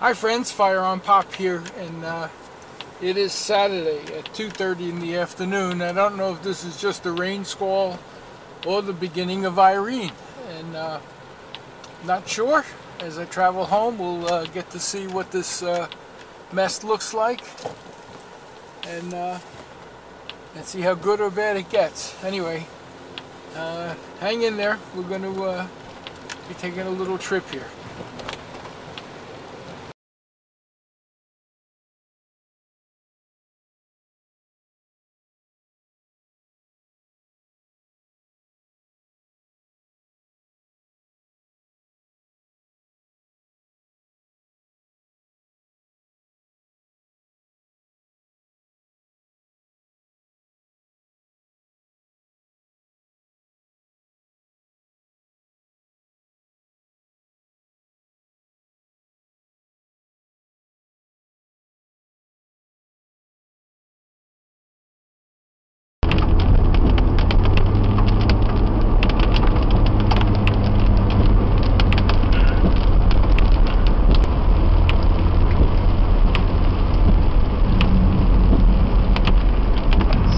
Hi friends, FirearmPop here, and it is Saturday at 2:30 in the afternoon. I don't know if this is just a rain squall or the beginning of Irene, and not sure. As I travel home, we'll get to see what this mess looks like, and see how good or bad it gets. Anyway, hang in there. We're going to be taking a little trip here.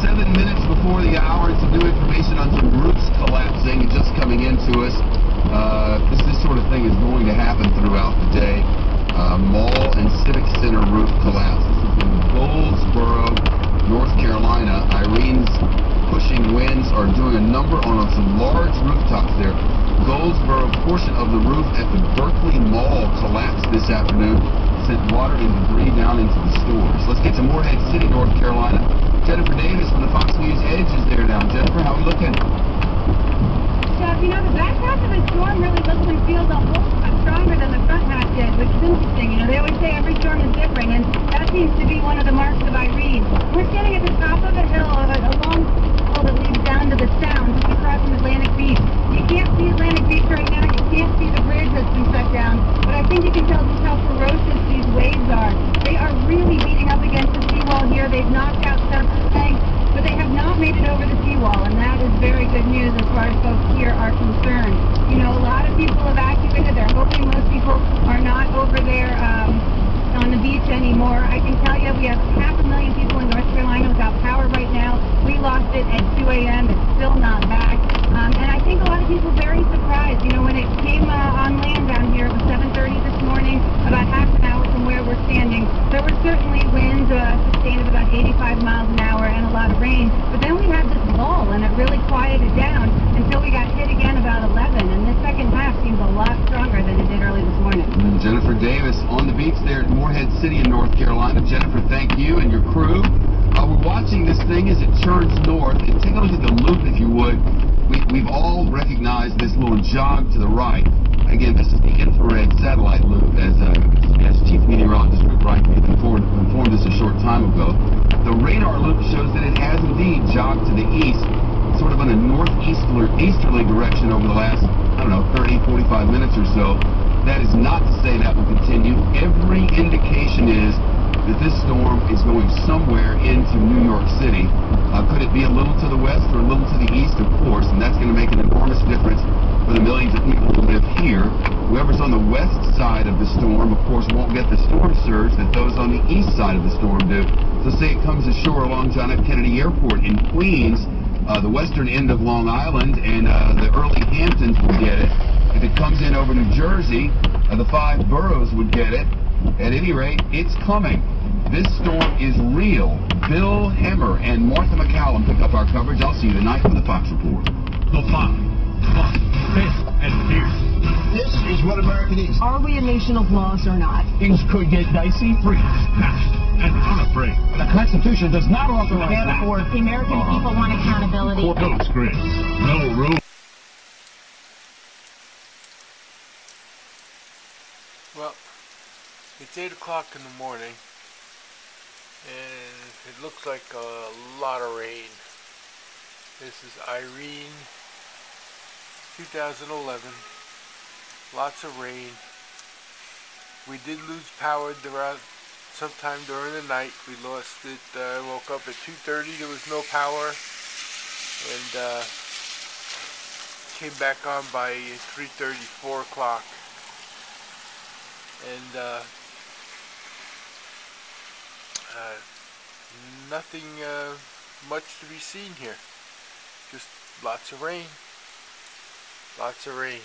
7 minutes before the hour, some new information on some roofs collapsing and just coming into us. This sort of thing is going to happen throughout the day. Mall and Civic Center roof collapse. This is in Goldsboro, North Carolina. Irene's pushing winds are doing a number on some large rooftops there. Goldsboro, portion of the roof at the Berkeley Mall collapsed this afternoon, sent water and debris down into the stores. Let's get to Morehead City, North Carolina. Jennifer Davis from the Fox News Edge is there now. Jennifer, how are we looking? Jeff, you know, the back half of the storm really looks and feels a whole lot stronger than the front half did, which is interesting. You know, they always say every storm is different, and that seems to be one of the marks of Irene. We're standing at the top of a hill, a long hill that leads down to the Sound, just across from Atlantic Beach. You can't see Atlantic Beach right now. You can't see the bridge that's been shut down, but I think you can tell just how ferocious these waves are. They are really beating up against the seawall here. They've knocked out several tanks, but they have not made it over the seawall, and that is very good news as far as folks here are concerned. You know, a lot of people evacuated. They're hoping most people are not over there on the beach anymore. I can tell you we have 500,000 people in North Carolina without power right now. We lost it at 2 a.m. It's still not back. And I think a lot of people are very surprised. You know, when it came on land down here, it was 7:30 this morning, about half an hour from where we're standing. There were certainly winds sustained of about 85 miles an hour and a lot of rain. But then we had this lull, and it really quieted down until we got hit again about 11. And the second half seems a lot stronger than it did early this morning. And Jennifer Davis on the beach there at Morehead City in North Carolina. Jennifer, thank you and your crew. We're watching this thing as it churns north. And take a look at the loop, if you would. We've all recognized this little jog to the right. Again, this is the infrared satellite loop, as Chief Meteorologist Rick Wright informed us a short time ago. The radar loop shows that it has indeed jogged to the east, sort of in a northeasterly direction over the last, 30, 45 minutes or so. That is not to say that will continue. Every indication is that this storm is going somewhere into New York City. Could it be a little to the west or a little to the east? Of course, and that's going to make an enormous difference for the millions of people who live here. Whoever's on the west side of the storm, of course, won't get the storm surge that those on the east side of the storm do. So say it comes ashore along John F. Kennedy Airport in Queens, the western end of Long Island, and the early Hamptons will get it. If it comes in over New Jersey, the 5 boroughs would get it. At any rate, it's coming. This storm is real. Bill Hemmer and Martha McCallum pick up our coverage. I'll see you tonight from the Fox Report. Go Fox. Fox. Fist and fierce. This is what America needs. Are we a nation of laws or not? Things could get dicey. Free, fast, and unafraid. The Constitution does not authorize that. Therefore, the American people want accountability. No script. No rules. Well, it's 8 o'clock in the morning, and it looks like a lot of rain. This is Irene 2011. Lots of rain. We did lose power sometime during the night. We lost it, woke up at 2:30, there was no power, and came back on by 3:30, 4 o'clock. And Nothing much to be seen here. Just lots of rain. Lots of rain.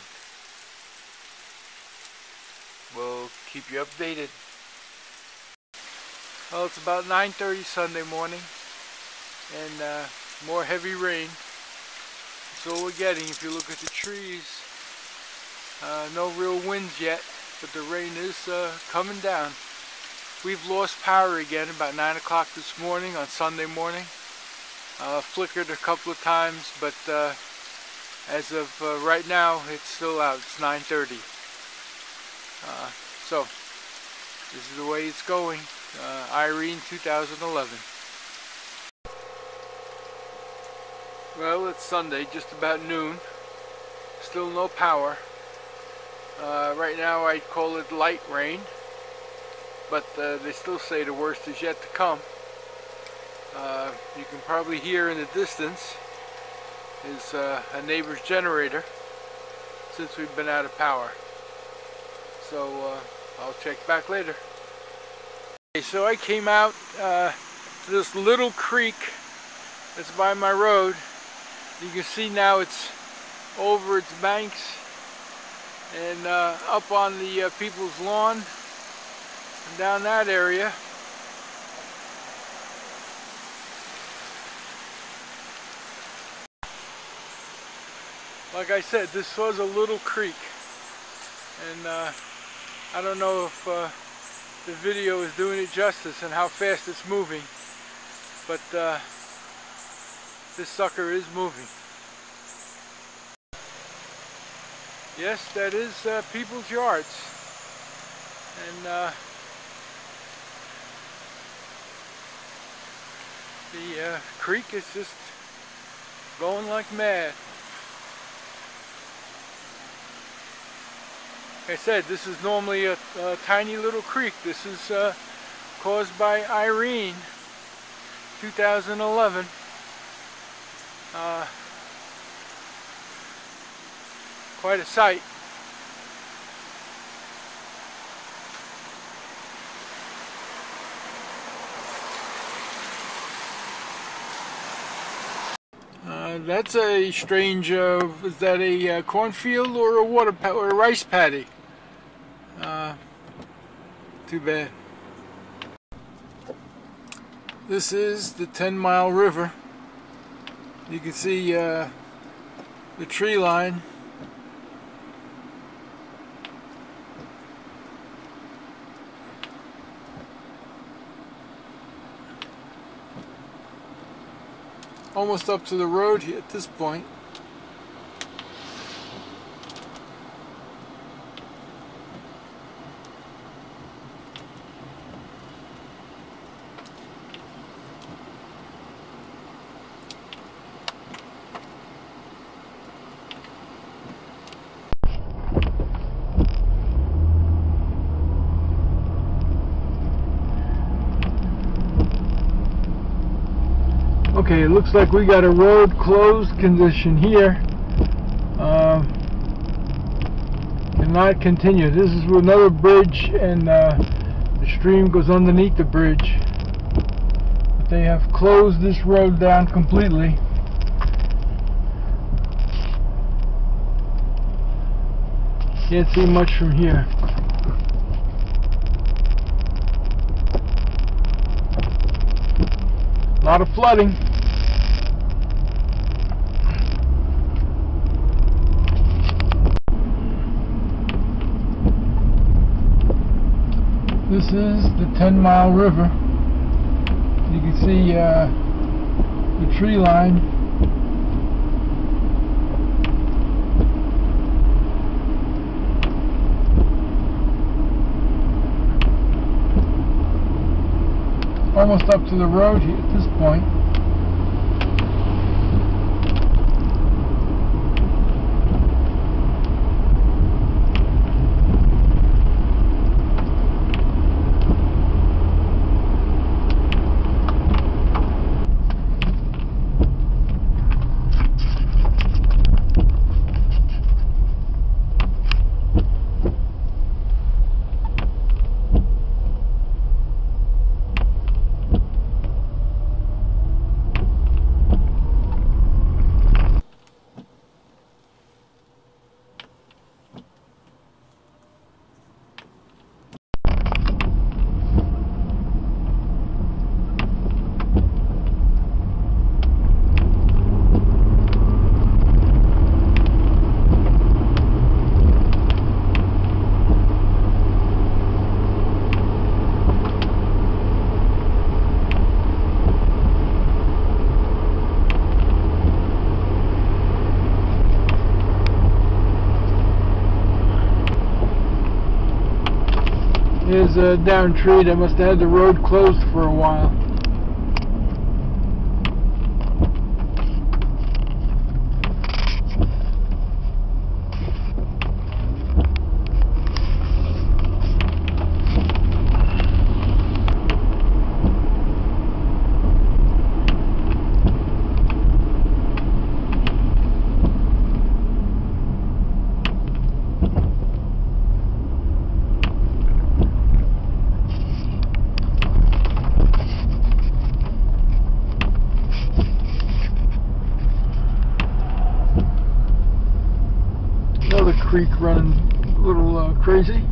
We'll keep you updated. Well, it's about 9:30 Sunday morning, and more heavy rain. That's all we're getting. If you look at the trees, no real winds yet, but the rain is coming down. We've lost power again about 9 o'clock this morning on Sunday morning. Flickered a couple of times, but as of right now, it's still out. It's 9:30. So, this is the way it's going. Irene 2011. Well, it's Sunday, just about noon. Still no power. Right now I'd call it light rain, but they still say the worst is yet to come. You can probably hear in the distance is a neighbor's generator, since we've been out of power. So I'll check back later. Okay, so I came out to this little creek that's by my road. You can see now it's over its banks and up on the people's lawn and down that area. Like I said, this was a little creek, and I don't know if the video is doing it justice and how fast it's moving, but this sucker is moving. Yes, that is people's yards, and the creek is just going like mad. Like I said, this is normally a tiny little creek. This is caused by Irene 2011. Quite a sight. That's a strange, is that a cornfield or a rice paddy? Too bad. This is the 10-mile river. You can see the tree line. Almost up to the road here at this point. Okay, it looks like we got a road closed condition here. Cannot continue. This is another bridge, and the stream goes underneath the bridge. But they have closed this road down completely. Can't see much from here. A lot of flooding. This is the 10-mile river. You can see the tree line. Almost up to the road here at this point. There's a downed tree that must have had the road closed for a while. Another creek running a little crazy.